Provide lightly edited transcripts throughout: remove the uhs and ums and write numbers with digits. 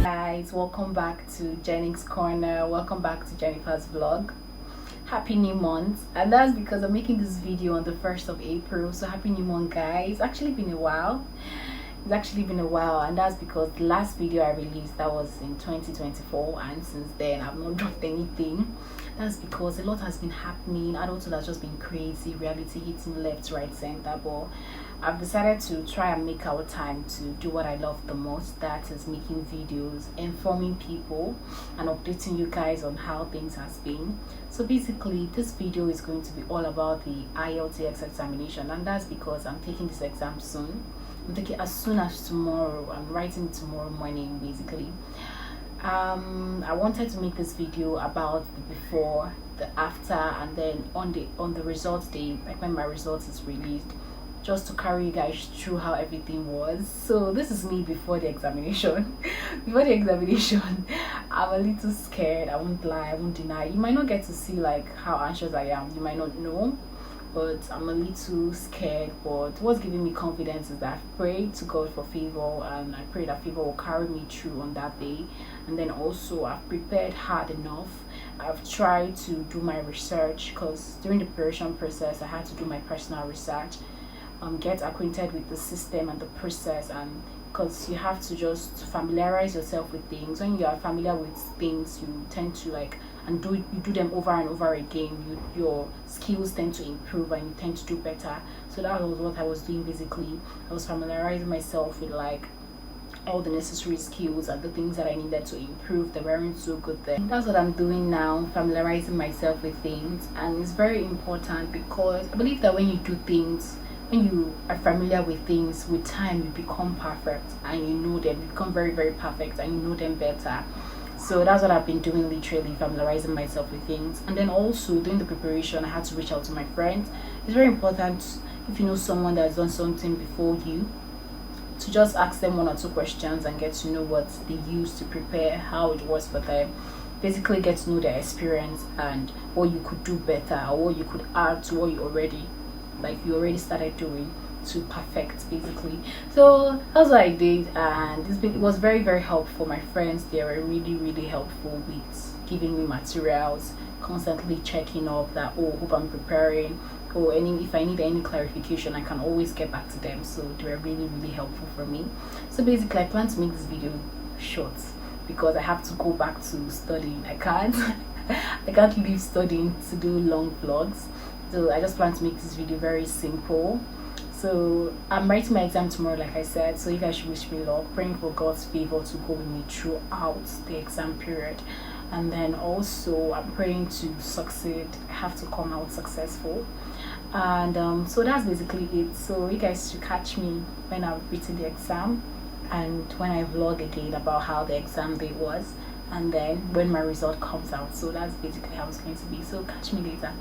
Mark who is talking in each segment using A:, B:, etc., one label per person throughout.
A: Guys, welcome back to Jenny's Corner. Welcome back to Jennifer's vlog. Happy new month, and that's because I'm making this video on the 1st of April. So happy new month, guys. It's actually been a while, and that's because the last video I released, that was in 2024, and since then I've not dropped anything. That's because a lot has been happening. Adulthood has just been crazy, reality hitting left, right, center, but I've decided to try and make our time to do what I love the most, that is making videos, informing people and updating you guys on how things has been. So basically this video is going to be all about the IELTS examination, and that's because I'm taking this exam soon. I'm taking as soon as tomorrow. I'm writing tomorrow morning basically. I wanted to make this video about the before, the after, and then on the results day, like when my results is released, just to carry you guys through how everything was. So this is me before the examination. Before the examination, I'm a little scared. I won't lie, I won't deny. You might not get to see like how anxious I am, you might not know, but I'm a little scared. But what's giving me confidence is that I've prayed to God for favor, and I pray that favor will carry me through on that day. And then also I've prepared hard enough. I've tried to do my research, because during the preparation process I had to do my personal research, get acquainted with the system and the process, and because you have to just familiarize yourself with things. When you are familiar with things, you tend to you do them over and over again. Your skills tend to improve and you tend to do better. So that was what I was doing basically. I was familiarizing myself with all the necessary skills and the things that I needed to improve. They weren't so good then. That's what I'm doing now, familiarizing myself with things. And it's very important, because I believe that when you do things, when you are familiar with things, with time you become perfect, and you know them, you become very, very perfect, and you know them better. So that's what I've been doing, literally familiarizing myself with things. And then also during the preparation, I had to reach out to my friends. It's very important, if you know someone that's done something before you, to just ask them 1 or 2 questions and get to know what they used to prepare, how it was for them. Basically get to know their experience and what you could do better, or what you could add to what you already started doing to perfect basically. So that's what I did, and it was very, very helpful. My friends, they were really, really helpful with giving me materials, constantly checking up that, oh, hope I'm preparing, or if I need any clarification, I can always get back to them. So they were really, really helpful for me. So basically I plan to make this video short, because I have to go back to studying. I can't leave studying to do long vlogs. So I just plan to make this video very simple. So I'm writing my exam tomorrow, like I said, so you guys should wish me luck, praying for God's favor to go with me throughout the exam period. And then also I'm praying to succeed. I have to come out successful. And so that's basically it. So you guys should catch me when I've written the exam, and when I vlog again about how the exam day was, and then when my result comes out. So that's basically how it's going to be. So catch me later.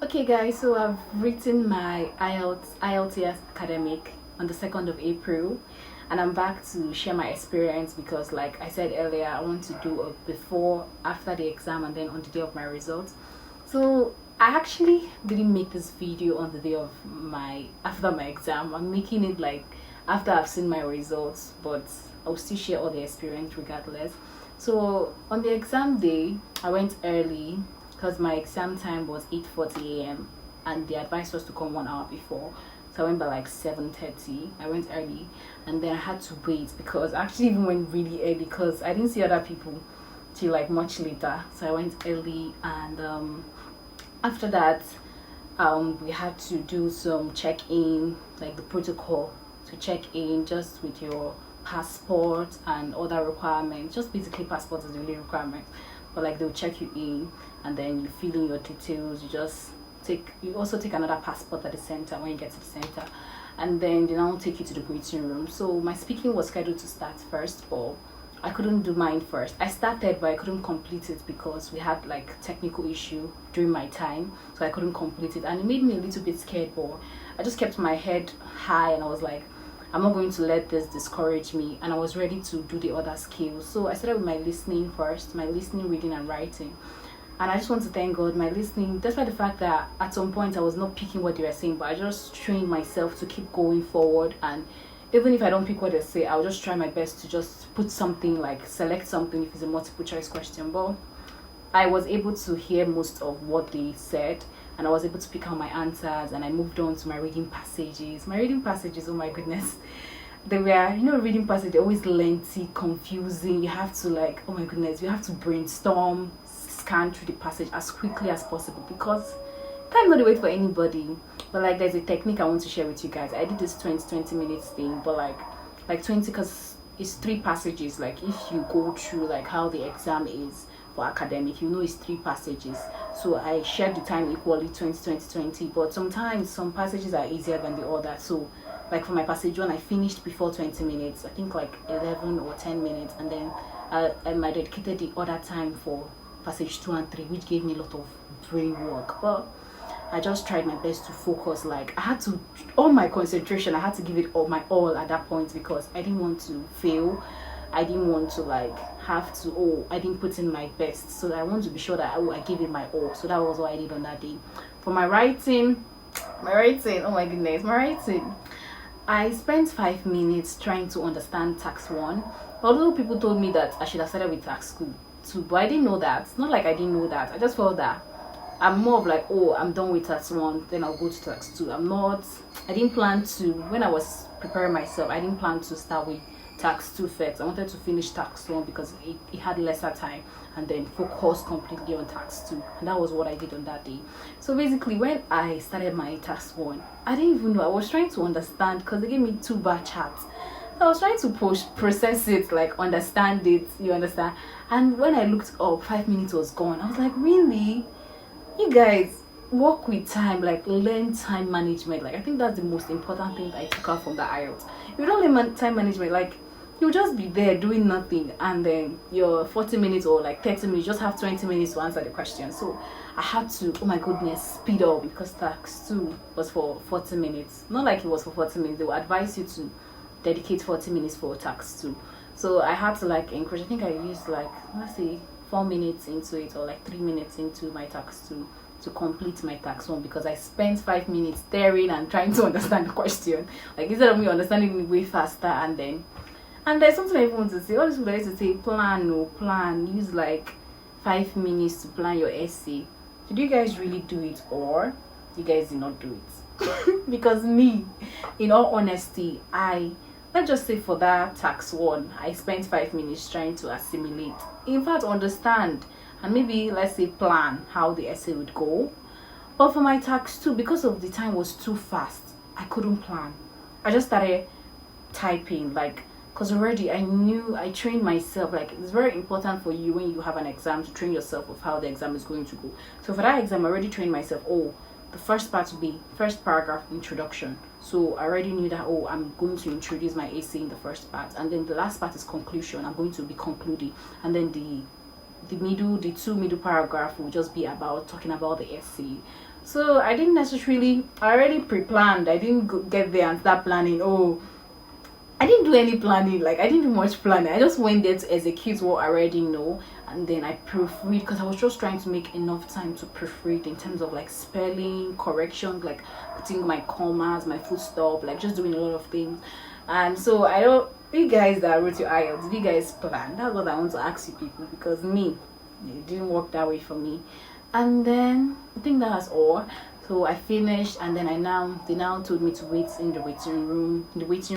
A: Okay guys, so I've written my IELTS academic on the 2nd of April, and I'm back to share my experience, because like I said earlier, I want to do a before, after the exam, and then on the day of my results. So I actually didn't make this video on the day of after my exam. I'm making it like after I've seen my results, but I'll still share all the experience regardless. So on the exam day, I went early, because my exam time was 8:40 a.m. and the advice was to come 1 hour before. So I went by like 7:30. I went early, and then I had to wait, because I actually even went really early, because I didn't see other people till like much later. So I went early, and after that we had to do some check-in, like the protocol to check in, just with your passport and other requirements. Just basically passport is the only requirement, but like they'll check you in, and then you fill in your details. You also take another passport at the center when you get to the center, and then they now take you to the waiting room. So my speaking was scheduled to start first, but I couldn't do mine first. I started, but I couldn't complete it because we had like technical issue during my time, so I couldn't complete it, and it made me a little bit scared. But I just kept my head high, and I was like, I'm not going to let this discourage me, and I was ready to do the other skills. So I started with my listening first, my listening, reading, and writing. And I just want to thank God, my listening, despite the fact that at some point I was not picking what they were saying, but I just trained myself to keep going forward and even if I don't pick what they say, I'll just try my best to just put something, like select something if it's a multiple choice question. But I was able to hear most of what they said, and I was able to pick out my answers, and I moved on to my reading passages. My reading passages, oh my goodness. They were, reading passage, they're always lengthy, confusing. You have to, like, oh my goodness, you have to brainstorm, scan through the passage as quickly as possible, because time not to wait for anybody. But like, there's a technique I want to share with you guys. I did this 20 minutes thing, but like 20, because it's 3 passages. Like, if you go through like how the exam is for academic, it's 3 passages. So I shared the time equally, 20. But sometimes some passages are easier than the other. So like for my passage 1, I finished before 20 minutes, I think like 11 or 10 minutes, and then I dedicated the other time for passage 2 and 3, which gave me a lot of brain work. But I just tried my best to focus. Like, I had to, all my concentration, I had to give it all my all at that point, because I didn't want to fail. I didn't want to like have to, I didn't put in my best. So I want to be sure that I gave it my all. So that was what I did on that day. For my writing, oh my goodness, my writing, I spent 5 minutes trying to understand tax 1. Although people told me that I should have started with tax 2, but I didn't know that. It's not like I didn't know that. I just felt that I'm more of like, I'm done with tax 1, then I'll go to tax 2. I didn't plan to, when I was preparing myself, I didn't plan to start with tax 2 first. I wanted to finish tax 1 because it had lesser time, and then focus completely on tax 2. And that was what I did on that day. So basically, when I started my tax 1, I didn't even know. I was trying to understand, because they gave me 2 bar charts. I was trying to process it, like understand it, you understand? And when I looked up, 5 minutes was gone. I was like, really? You guys work with time, like learn time management. Like, I think that's the most important thing I took out from the IELTS. If you don't learn time management, like, you'll just be there doing nothing, and then your 40 minutes or like 30 minutes, you just have 20 minutes to answer the question. So I had to, oh my goodness, speed up, because tax 2 was for 40 minutes. Not like it was for 40 minutes. They will advise you to dedicate 40 minutes for tax 2. So I had to like encourage. I think I used like, let's say, 4 minutes into it, or like 3 minutes into my tax 2 to complete my tax 1, because I spent 5 minutes staring and trying to understand the question. Like, instead of me understanding it way faster, and there's something I even want to say. All these people used to say, plan, use like 5 minutes to plan your essay. Did you guys really do it, or you guys did not do it? Because me, in all honesty, let's just say for that tax 1, I spent 5 minutes trying to assimilate, in fact understand, and maybe let's say plan how the essay would go. But for my tax 2, because of the time was too fast, I couldn't plan. I just started typing, like, because already I trained myself. Like, it's very important for you when you have an exam to train yourself of how the exam is going to go. So for that exam, I already trained myself, the first part will be first paragraph, introduction. So I already knew that, I'm going to introduce my essay in the first part, and then the last part is conclusion. I'm going to be concluding, and then the 2 middle paragraph will just be about talking about the essay. So I already pre-planned. I didn't get there and start planning. I didn't do any planning. Like, I didn't do much planning. I just went there to execute what I already know, and then I proofread, because I was just trying to make enough time to proofread in terms of like spelling correction, like putting my commas, my full stop, like just doing a lot of things. And so you guys that wrote your IELTS, you guys plan? That's what I want to ask you people, because it didn't work that way for me. And then I think that's all. So I finished, and then they now told me to wait in the waiting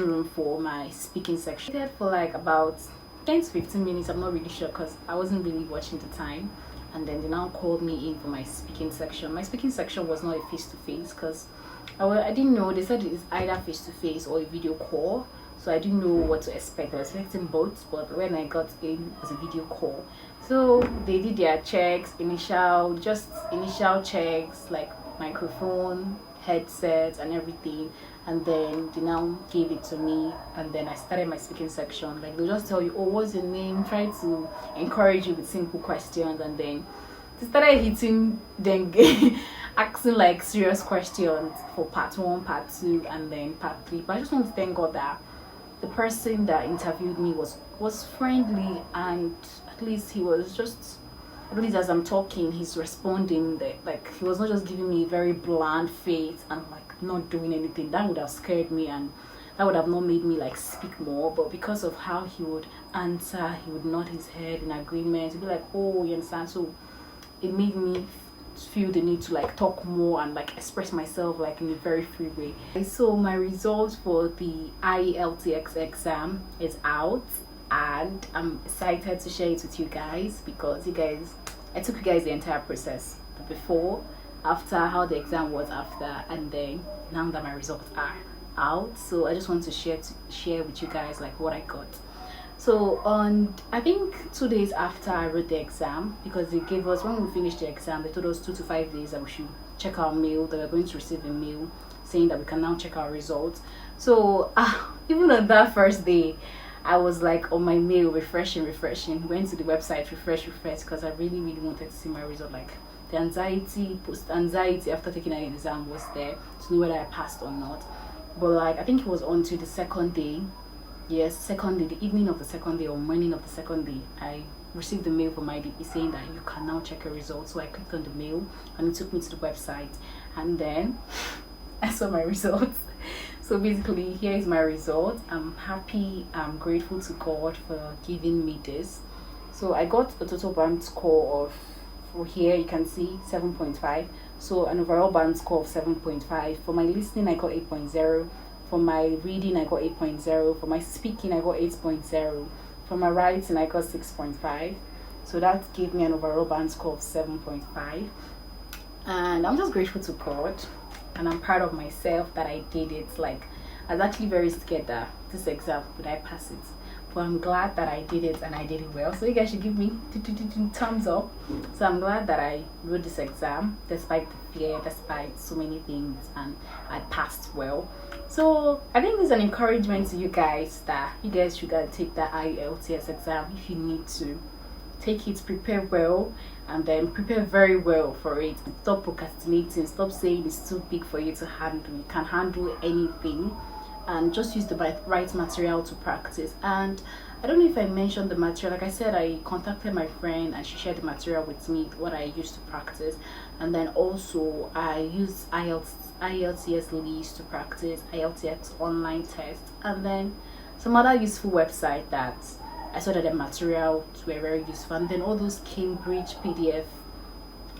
A: room for my speaking section. I did for like about 10 to 15 minutes. I'm not really sure, because I wasn't really watching the time. And then they now called me in for my speaking section. My speaking section was not a face-to-face, because I didn't know. They said it's either face-to-face or a video call. So I didn't know what to expect. I was expecting both, but when I got in, it was a video call. So they did their checks, initial checks, like microphone, headset, and everything. And then they now gave it to me, and then I started my speaking section. Like, they'll just tell you, what's your name? Try to encourage you with simple questions, and then they started hitting, then asking like serious questions for part 1, part 2, and then part 3. But I just want to thank God that the person that interviewed me was friendly, and at least as I'm talking, he's responding. Like, he was not just giving me a very bland face and like not doing anything. That would have scared me, and that that would have not made me like speak more, but because of how he would answer, he would nod his head in agreement, he'd be like, oh, you understand? So it made me feel the need to like talk more and like express myself like in a very free way. So my results for the IELTS exam is out, and I'm excited to share it with you guys, because I took you guys the entire process, the before, after, how the exam was after, and then now that my results are out. So I just want to share with you guys like what I got. So on, I think 2 days after I wrote the exam, because they gave us, when we finished the exam, they told us 2 to 5 days that we should check our mail, that we're going to receive a mail saying that we can now check our results. So even on that first day, I was like on my mail refreshing, went to the website, refresh, because I really wanted to see my result. Like the anxiety, post anxiety after taking an exam was there to know whether I passed or not. But like, I think it was on to the second day. Yes, second day, the evening of the second day or morning of the second day, I received the mail from IDP saying that you can now check your results. So I clicked on the mail and it took me to the website, and then I saw my results. So basically, here is my result. I'm happy, I'm grateful to God for giving me this. So I got a total band score of, for here you can see 7.5. So an overall band score of 7.5. For my listening, I got 8.0. For my reading, I got 8.0. For my speaking, I got 8.0. For my writing, I got 6.5. So that gave me an overall band score of 7.5. And I'm just grateful to God, and I'm proud of myself that I did it. Like, I was actually very scared that this exam, would I pass it? But I'm glad that I did it, and I did it well. So you guys should give me thumbs up. So I'm glad that I wrote this exam despite the fear, despite so many things, and I passed well. So I think this is an encouragement to you guys that you guys should go take that IELTS exam if you need to. Take it, prepare well, and then prepare very well for it. Stop procrastinating, stop saying it's too big for you to handle. You can handle anything, and just use the right material to practice. And I don't know if I mentioned the material. Like I said, I contacted my friend and she shared the material with me, what I used to practice. And then also I used IELTS list to practice, IELTS online test, and then some other useful website that I saw that the materials were very useful. And then all those Cambridge PDF,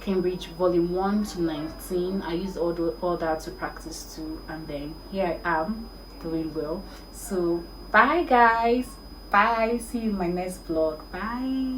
A: Cambridge volume 1 to 19, I used all that to practice too. And then here I am doing well. So bye guys, bye, see you in my next vlog, bye.